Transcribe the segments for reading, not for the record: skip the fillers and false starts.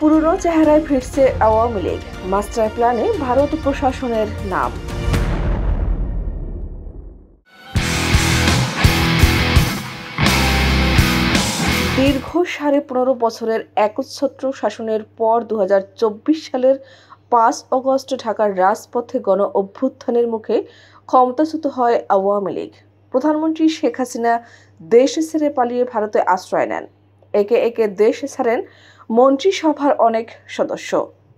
পুরনো চেহারায় ফিরছে আওয়ামী লীগ, মাস্টার প্ল্যানে ভারত প্রশাসনের নাম। দীর্ঘ 15.5 বছরের একচ্ছত্র শাসনের পর 2024 সালের 5 অগস্ট ঢাকার রাজপথে গণ অভ্যুত্থানের মুখে ক্ষমতাচ্যুত হয় আওয়ামী লীগ। প্রধানমন্ত্রী শেখ হাসিনা দেশ ছেড়ে পালিয়ে ভারতে আশ্রয় নেন। একে একে দেশ ছাড়েন মন্ত্রিসভার অনেক সদস্য,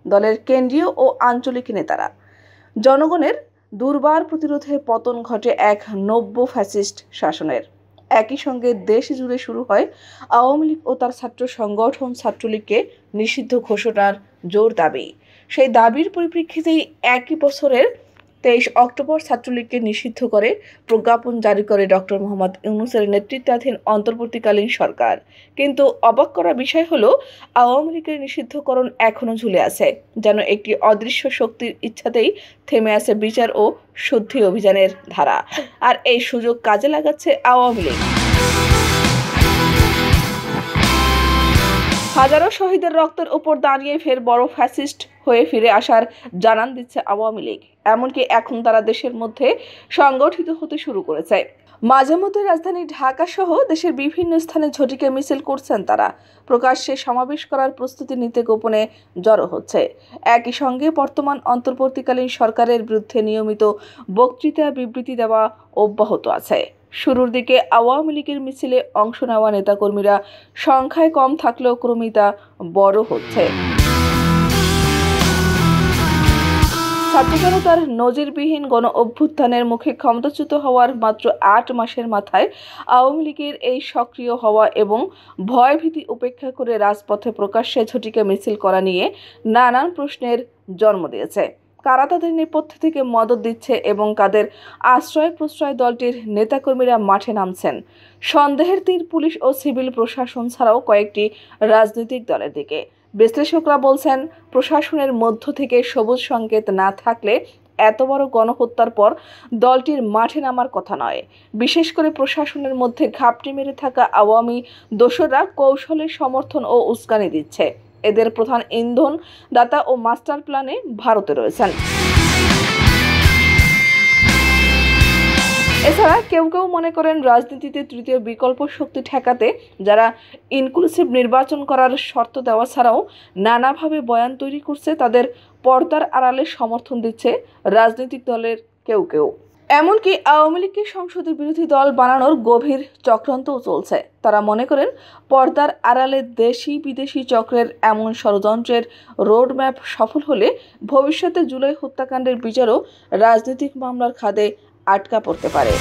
দলের কেন্দ্রীয় ও আঞ্চলিক নেতারা। জনগণের দুর্বার প্রতিরোধে পতন ঘটে এক নব্য ফ্যাসিস্ট শাসনের। একই সঙ্গে দেশ জুড়ে শুরু হয় আওয়ামী লীগ ও তার ছাত্র সংগঠন ছাত্রলীগকে নিষিদ্ধ ঘোষণার জোর দাবি। সেই দাবির পরিপ্রেক্ষিতেই একই বছরের 23 অক্টোবর ছাত্রলীগকে নিষিদ্ধ করে প্রজ্ঞাপন জারি করে ডক্টর মোহাম্মদ ইউনূসের নেতৃত্বাধীন অন্তর্বর্তীকালীন সরকার। কিন্তু অবাক করা বিষয় হলো, আওয়ামী লীগের নিষিদ্ধকরণ এখনো ঝুলে আছে, যেন একটি অদৃশ্য শক্তির ইচ্ছাতেই থেমে আছে বিচার ও শুদ্ধি অভিযানের ধারা। আর এই সুযোগ কাজে লাগাচ্ছে আওয়ামী লীগ। হাজারো শহীদের রক্তের উপর দাঁড়িয়ে ফের বড় ফ্যাসিস্ট হয়ে ফিরে আসার জানান দিচ্ছে আওয়ামী লীগ। এমনকি এখন তারা দেশের মধ্যে সংগঠিত হতে শুরু করেছে। মাঝে মধ্যে রাজধানী ঢাকা সহ দেশের বিভিন্ন স্থানে ঝটিকা মিছিল করছেন তারা। প্রকাশ্যে সমাবেশ করার প্রস্তুতি নিতে গোপনে জড়ো হচ্ছে। একই সঙ্গে বর্তমান অন্তর্বর্তীকালীন সরকারের বিরুদ্ধে নিয়মিত বক্তৃতা বিবৃতি দেওয়া অব্যাহত আছে। শুরুর দিকে আওয়ামী লীগের মিছিলে অংশ নেওয়া নেতাকর্মীরা সংখ্যায় কম থাকলেও ক্রমেই তা বড় হচ্ছে। ছাত্র জনতার নজিরবিহীন গণ অভ্যুত্থানের মুখে ক্ষমতাচ্যুত হওয়ার মাত্র 8 মাসের মাথায় আওয়ামী লীগের এই সক্রিয় হওয়া এবং ভয়ভীতি উপেক্ষা করে রাজপথে প্রকাশ্যে ঝটিকা মিছিল করা নিয়ে নানান প্রশ্নের জন্ম দিয়েছে। কারা তাদের নেপথ্য থেকে মদত দিচ্ছে এবং কাদের আশ্রয় প্রশ্রয় দলটির নেতাকর্মীরা মাঠে নামছেন, সন্দেহের তীর পুলিশ ও সিভিল প্রশাসন ছাড়াও কয়েকটি রাজনৈতিক দলের দিকে। বিশ্লেষকরা বলছেন, প্রশাসনের মধ্য থেকে সবুজ সংকেত না থাকলে এত বড় গণহত্যার পর দলটির মাঠে নামার কথা নয়। বিশেষ করে প্রশাসনের মধ্যে ঘাপটি মেরে থাকা আওয়ামী দোসররা কৌশলে সমর্থন ও উস্কানি দিচ্ছে। এদের প্রধান ইন্ধন দাতা ও মাস্টার প্ল্যানে ভারতে রয়েছেন। এছাড়া কেউ কেউ মনে করেন, রাজনীতিতে তৃতীয় বিকল্প শক্তি ঠেকাতে যারা ইনক্লুসিভ নির্বাচন করার শর্ত দেওয়া ছাড়াও নানাভাবে বয়ান তৈরি করছে, তাদের পর্দার আড়ালে সমর্থন দিচ্ছে রাজনৈতিক দলের কেউ কেউ। এমনকি আওয়ামী লীগকে সংসদের বিরোধী দল বানানোর গভীর চক্রান্তও চলছে। তারা মনে করেন, পর্দার আড়ালে দেশি বিদেশি চক্রের এমন ষড়যন্ত্রের রোডম্যাপ সফল হলে ভবিষ্যতে জুলাই হত্যাকাণ্ডের বিচারও রাজনৈতিক মামলার খাদে আটকা পড়তে পারে।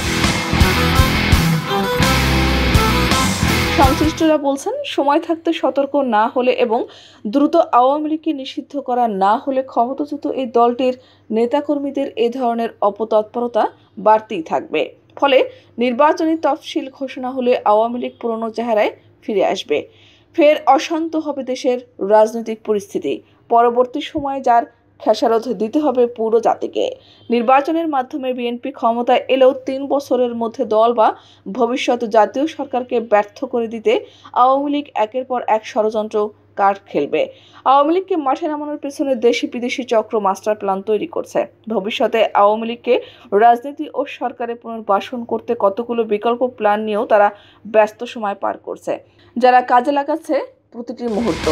সংশ্লিষ্টরা বলছেন, সময় থাকতে সতর্ক না হলে এবং দ্রুত আওয়ামী লীগকে নিষিদ্ধ করা না হলে ক্ষমতাচ্যুত এই দলটির নেতাকর্মীদের এ ধরনের অপতৎপরতা বাড়তেই থাকবে। ফলে নির্বাচনী তফসিল ঘোষণা হলে আওয়ামী লীগ পুরনো চেহারায় ফিরে আসবে। ফের অশান্ত হবে দেশের রাজনৈতিক পরিস্থিতি। পরবর্তী সময়ে যার খেসারত দিতে হবে পুরো জাতিকে। নির্বাচনের মাধ্যমে বিএনপি ক্ষমতায় এলেও 3 বছরের মধ্যে দল বা ভবিষ্যৎ জাতীয় সরকারকে ব্যর্থ করে দিতে আওয়ামী লীগ একের পর এক ষড়যন্ত্র কার্ড খেলবে। আওয়ামী লীগকে মাঠে নামানোর পেছনে দেশি বিদেশি চক্র মাস্টার প্ল্যান তৈরি করছে। ভবিষ্যতে আওয়ামী লীগকে রাজনীতি ও সরকারে পুনর্বাসন করতে কতগুলো বিকল্প প্ল্যান নিয়েও তারা ব্যস্ত সময় পার করছে, যারা কাজে লাগাচ্ছে প্রতিটি মুহূর্ত।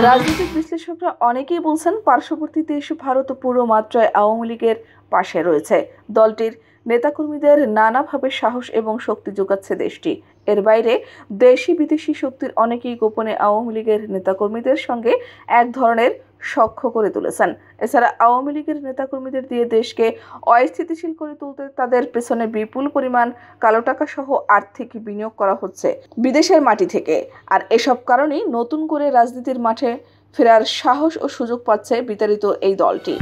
রাজনৈতিক বিশ্লেষকরা অনেকেই বলছেন, পার্শ্ববর্তী দেশ ভারত পুরো মাত্রায় আওয়ামী লীগের পাশে রয়েছে। দলটির নেতাকর্মীদের নানাভাবে সাহস এবং শক্তি যোগাচ্ছে দেশটি। এর বাইরে দেশি বিদেশি শক্তির অনেকেই গোপনে আওয়ামী লীগের নেতাকর্মীদের সঙ্গে এক ধরনের সখ্য করে তুলেছেন। এছাড়া আওয়ামী লীগের নেতাকর্মীদের দিয়ে দেশকে অস্থিতিশীল করে তুলতে তাদের পেছনে বিপুল পরিমাণ কালো টাকা সহ আর্থিক বিনিয়োগ করা হচ্ছে বিদেশের মাটি থেকে। আর এসব কারণেই নতুন করে রাজনীতির মাঠে ফেরার সাহস ও সুযোগ পাচ্ছে বিতাড়িত এই দলটি।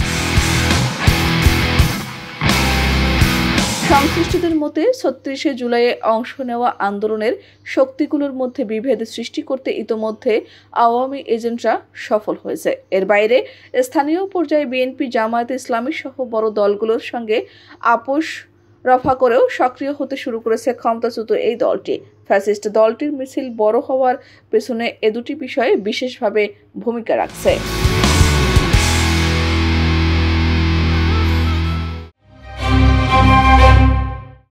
সংশ্লিষ্টদের মতে 36শে জুলাইয়ে অংশ নেওয়া আন্দোলনের শক্তিগুলোর মধ্যে বিভেদ সৃষ্টি করতে ইতোমধ্যে আওয়ামী এজেন্টরা সফল হয়েছে। এর বাইরে স্থানীয় পর্যায়ে বিএনপি, জামায়াতে ইসলামী সহ বড় দলগুলোর সঙ্গে আপোষ রফা করেও সক্রিয় হতে শুরু করেছে ক্ষমতাচ্যুত এই দলটি। ফ্যাসিস্ট দলটির মিছিল বড় হওয়ার পেছনে এ দুটি বিষয় বিশেষভাবে ভূমিকা রাখছে।